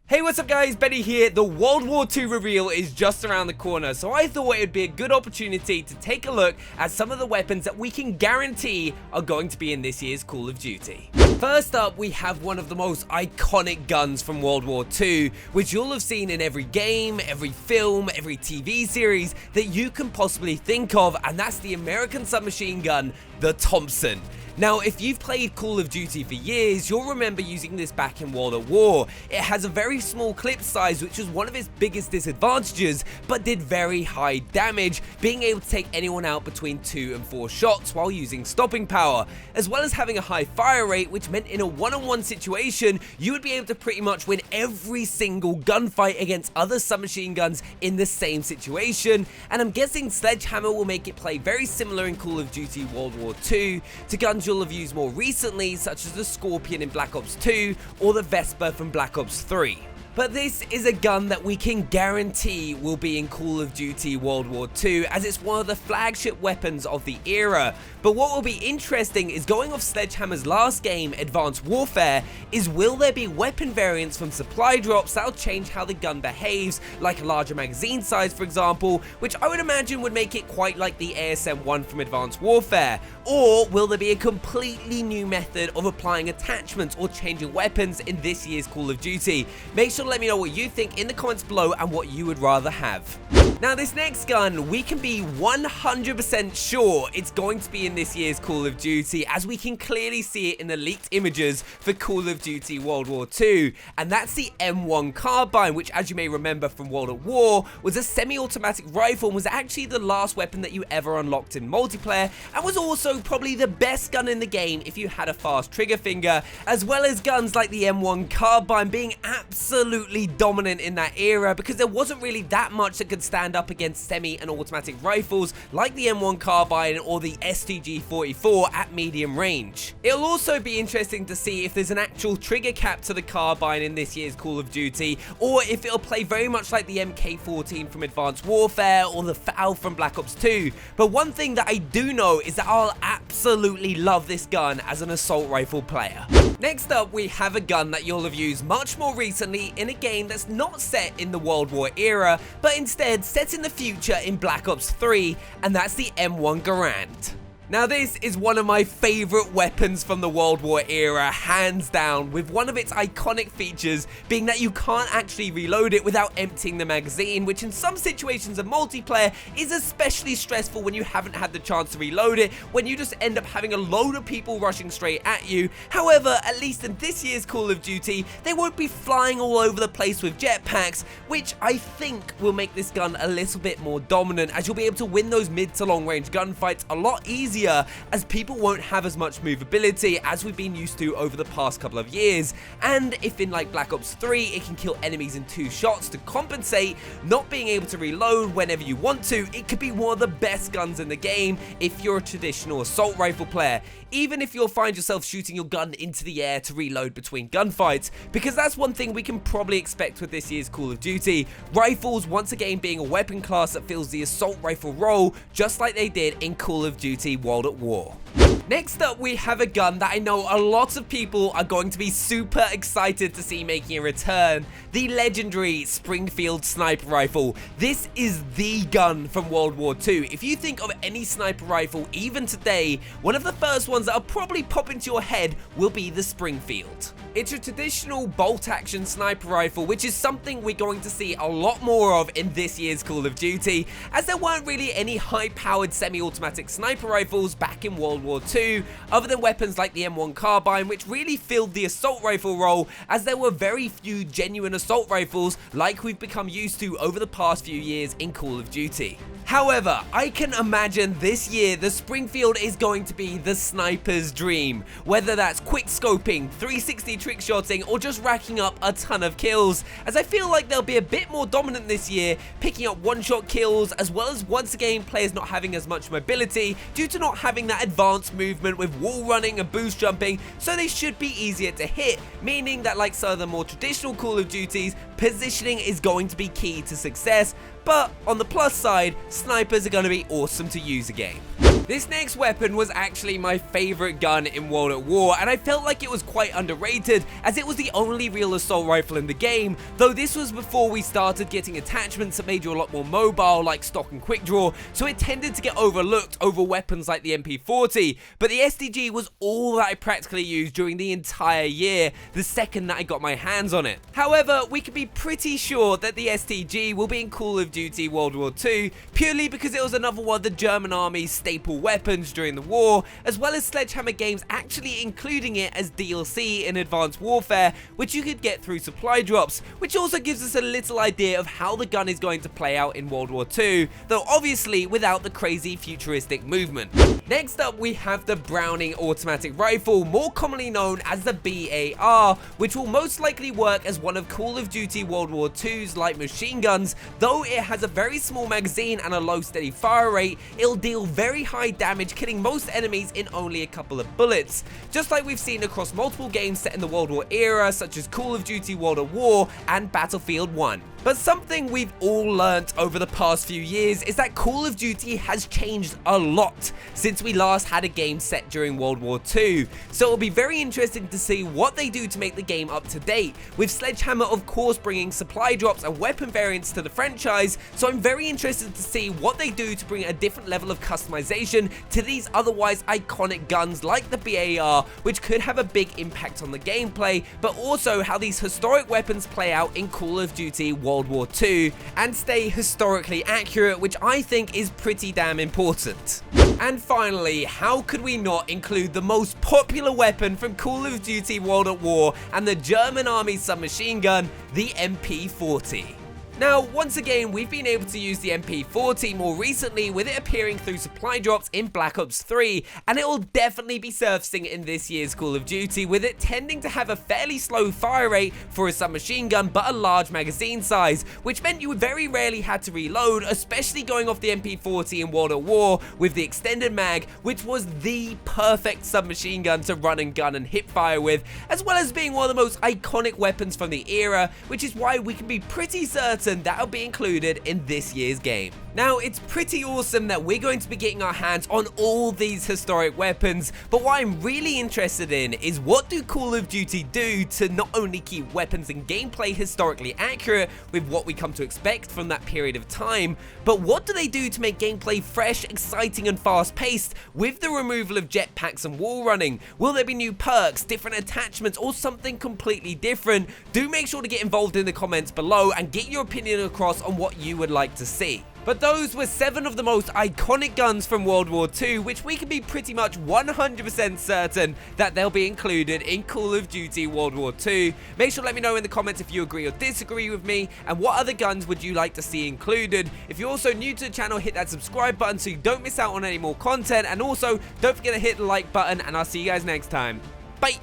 Hey, what's up guys, Benny here. The World War II reveal is just around the corner, so I thought it would be a good opportunity to take a look at some of the weapons that we can guarantee are going to be in this year's Call of Duty. First up, we have one of the most iconic guns from World War II, which you'll have seen in every game, every film, every TV series that you can possibly think of, and that's the American submachine gun, the Thompson. Now, if you've played Call of Duty for years, you'll remember using this back in World War. It has a very small clip size, which was one of its biggest disadvantages, but did very high damage, being able to take anyone out between 2 and 4 shots while using stopping power, as well as having a high fire rate, which meant in a one-on-one situation, you would be able to pretty much win every single gunfight against other submachine guns in the same situation. And I'm guessing Sledgehammer will make it play very similar in Call of Duty World War II to guns you'll have used more recently, such as the Scorpion in Black Ops 2 or the Vesper from Black Ops 3. But this is a gun that we can guarantee will be in Call of Duty World War II, as it's one of the flagship weapons of the era. But what will be interesting is, going off Sledgehammer's last game, Advanced Warfare, is will there be weapon variants from supply drops that'll change how the gun behaves, like a larger magazine size for example, which I would imagine would make it quite like the ASM-1 from Advanced Warfare? Or will there be a completely new method of applying attachments or changing weapons in this year's Call of Duty? Make sure to let me know what you think in the comments below and what you would rather have. Now, this next gun, we can be 100% sure it's going to be in this year's Call of Duty, as we can clearly see it in the leaked images for Call of Duty World War II, and that's the M1 carbine, which, as you may remember from World War, was a semi-automatic rifle and was actually the last weapon that you ever unlocked in multiplayer, and was also probably the best gun in the game if you had a fast trigger finger, as well as guns like the M1 carbine being absolutely dominant in that era, because there wasn't really that much that could stand up against semi and automatic rifles like the M1 carbine or the STG-44 at medium range. It'll also be interesting to see if there's an actual trigger cap to the carbine in this year's Call of Duty, or if it'll play very much like the MK14 from Advanced Warfare or the FAL from Black Ops 2. But one thing that I do know is that I'll absolutely love this gun as an assault rifle player. Next up, we have a gun that you'll have used much more recently in a game that's not set in the World War era, but instead set in the future in Black Ops 3, and that's the M1 Garand. Now, this is one of my favorite weapons from the World War era, hands down, with one of its iconic features being that you can't actually reload it without emptying the magazine, which in some situations of multiplayer is especially stressful when you haven't had the chance to reload it, when you just end up having a load of people rushing straight at you. However, at least in this year's Call of Duty, they won't be flying all over the place with jetpacks, which I think will make this gun a little bit more dominant, as you'll be able to win those mid to long range gunfights a lot easier, as people won't have as much movability as we've been used to over the past couple of years. And if in like Black Ops 3 it can kill enemies in 2 shots to compensate, not being able to reload whenever you want to, it could be one of the best guns in the game if you're a traditional assault rifle player, even if you'll find yourself shooting your gun into the air to reload between gunfights, because that's one thing we can probably expect with this year's Call of Duty. Rifles once again being a weapon class that fills the assault rifle role, just like they did in Call of Duty World War. Next up, we have a gun that I know a lot of people are going to be super excited to see making a return, the legendary Springfield sniper rifle. This is the gun from World War II. If you think of any sniper rifle, even today, one of the first ones that'll probably pop into your head will be the Springfield. It's a traditional bolt-action sniper rifle, which is something we're going to see a lot more of in this year's Call of Duty, as there weren't really any high-powered semi-automatic sniper rifles back in World War II, other than weapons like the M1 carbine, which really filled the assault rifle role, as there were very few genuine assault rifles like we've become used to over the past few years in Call of Duty. However, I can imagine this year the Springfield is going to be the sniper's dream, whether that's quick scoping, 360 trick shotting, or just racking up a ton of kills, as I feel like they'll be a bit more dominant this year, picking up one-shot kills, as well as once again players not having as much mobility due to not having that advanced movement with wall running and boost jumping, so they should be easier to hit, meaning that like some of the more traditional Call of Duties, positioning is going to be key to success. But on the plus side, snipers are going to be awesome to use again. This next weapon was actually my favorite gun in World at War, and I felt like it was quite underrated as it was the only real assault rifle in the game, though this was before we started getting attachments that made you a lot more mobile like stock and quick draw, so it tended to get overlooked over weapons like the MP40, but the STG was all that I practically used during the entire year the second that I got my hands on it. However, we can be pretty sure that the STG will be in Call of Duty World War II purely because it was another one of the German army's staple weapons during the war, as well as Sledgehammer Games actually including it as DLC in Advanced Warfare, which you could get through supply drops, which also gives us a little idea of how the gun is going to play out in World War II, though obviously without the crazy futuristic movement. Next up, we have the Browning automatic rifle, more commonly known as the BAR, which will most likely work as one of Call of Duty World War II's light machine guns. Though it has a very small magazine and a low steady fire rate, it'll deal very high damage, killing most enemies in only a couple of bullets, just like we've seen across multiple games set in the World War era such as Call of Duty World at War and Battlefield 1. But something we've all learnt over the past few years is that Call of Duty has changed a lot since we last had a game set during World War II, so it'll be very interesting to see what they do to make the game up to date, with Sledgehammer of course bringing supply drops and weapon variants to the franchise, so I'm very interested to see what they do to bring a different level of customization to these otherwise iconic guns like the BAR, which could have a big impact on the gameplay, but also how these historic weapons play out in Call of Duty World War II and stay historically accurate, which I think is pretty damn important. And finally, how could we not include the most popular weapon from Call of Duty World at War and the German Army's submachine gun, the MP40. Now, once again, we've been able to use the MP40 more recently with it appearing through supply drops in Black Ops 3, and it will definitely be surfacing in this year's Call of Duty, with it tending to have a fairly slow fire rate for a submachine gun but a large magazine size, which meant you very rarely had to reload, especially going off the MP40 in World at War with the extended mag, which was the perfect submachine gun to run and gun and hip fire with, as well as being one of the most iconic weapons from the era, which is why we can be pretty certain that'll be included in this year's game. Now, it's pretty awesome that we're going to be getting our hands on all these historic weapons, but what I'm really interested in is what do Call of Duty do to not only keep weapons and gameplay historically accurate with what we come to expect from that period of time, but what do they do to make gameplay fresh, exciting and fast-paced with the removal of jetpacks and wall running? Will there be new perks, different attachments, or something completely different? Do make sure to get involved in the comments below and get your opinion across on what you would like to see. But those were 7 of the most iconic guns from World War II, which we can be pretty much 100% certain that they'll be included in Call of Duty World War II. Make sure to let me know in the comments if you agree or disagree with me, and what other guns would you like to see included. If you're also new to the channel, hit that subscribe button so you don't miss out on any more content, and also don't forget to hit the like button, and I'll see you guys next time. Bye!